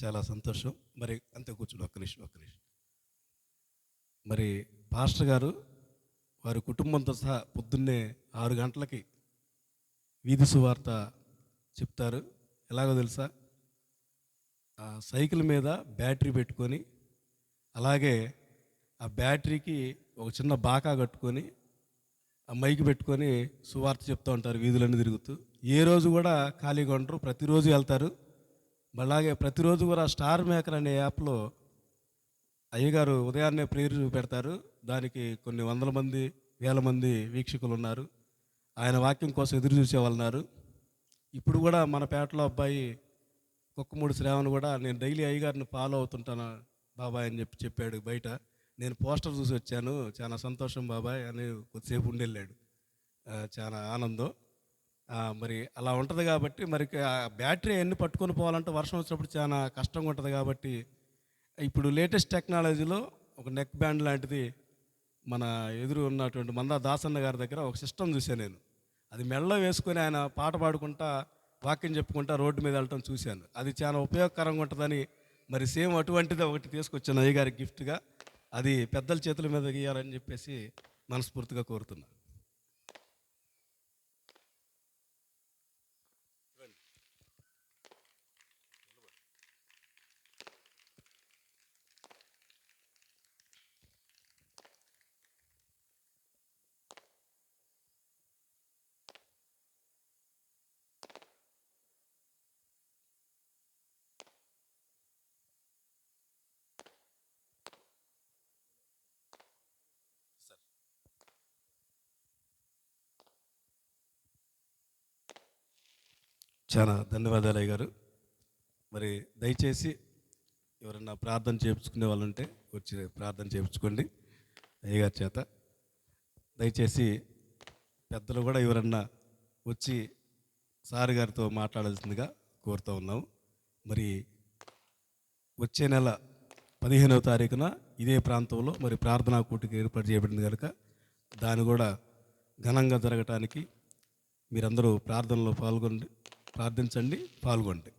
చాలా సంతోషం. మరి అంతే కూర్చోండి, ఒక్క నిమిషం ఒక్క నిమిషం. మరి పాస్టర్ గారు వారి కుటుంబంతో సహా పొద్దున్నే 6 గంటలకి వీధి సువార్త చెప్తారు. ఎలాగో తెలుసా? సైకిల్ మీద బ్యాటరీ పెట్టుకొని, అలాగే ఆ బ్యాటరీకి ఒక చిన్న బాకా కట్టుకొని, ఆ మైక్ పెట్టుకొని సువార్త చెప్తూ ఉంటారు వీధులన్నీ తిరుగుతూ. ఏ రోజు కూడా ఖాళీగా ఉండరు, ప్రతిరోజు వెళ్తారు. అలాగే ప్రతిరోజు కూడా స్టార్ మేకర్ అనే యాప్లో అయ్యగారు ఉదయాన్నే ప్రేయర్ పెడతారు. దానికి కొన్ని వందల మంది, వేల మంది వీక్షకులు ఉన్నారు. ఆయన వాక్యం కోసం ఎదురు చూసే వాళ్ళు ఉన్నారు. ఇప్పుడు కూడా మన పేటలో అబ్బాయి కుక్కమూడి శ్రావణ్ కూడా నేను డైలీ అయ్యగారిని ఫాలో అవుతుంటాను బాబాయ్ అని చెప్పాడు బయట. నేను పోస్టర్ చూసి వచ్చాను, చాలా సంతోషం బాబాయ్ అని కొద్దిసేపు ఉండెళ్ళాడు. చాలా ఆనందం. మరి అలా ఉంటుంది కాబట్టి, మరి బ్యాటరీ అన్నీ పట్టుకొని పోవాలంటే వర్షం వచ్చినప్పుడు చాలా కష్టంగా ఉంటుంది కాబట్టి, ఇప్పుడు లేటెస్ట్ టెక్నాలజీలో ఒక నెక్ బ్యాండ్ లాంటిది మన ఎదురు ఉన్నటువంటి మందా దాసన్న గారి దగ్గర ఒక సిస్టమ్ చూశాను నేను. అది మెడలో వేసుకొని ఆయన పాట పాడుకుంటా వాక్యం చెప్పుకుంటా రోడ్డు మీద వెళ్ళటం చూశాను. అది చాలా ఉపయోగకరంగా ఉంటుందని మరి సేమ్ అటువంటిది ఒకటి తీసుకొచ్చాను అయ్యగారికి గిఫ్ట్గా. అది పెద్దల చేతుల మీద గీయాలని చెప్పేసి మనస్ఫూర్తిగా కోరుతున్నా. చాలా ధన్యవాదాలు అయ్యగారు. మరి దయచేసి ఎవరన్నా ప్రార్థన చేయించుకునే వాళ్ళు ఉంటే వచ్చి ప్రార్థన చేయించుకోండి అయ్యగారి చేత. దయచేసి పెద్దలు కూడా ఎవరన్నా వచ్చి సార్ గారితో మాట్లాడాల్సిందిగా కోరుతూ ఉన్నాము. మరి వచ్చే నెల 15వ తారీఖున ఇదే ప్రాంతంలో మరి ప్రార్థనా కూటికి ఏర్పాటు చేయబడింది కనుక దాన్ని కూడా ఘనంగా జరగటానికి మీరందరూ ప్రార్థనలో ప్రార్థించండి, పాల్గొండి.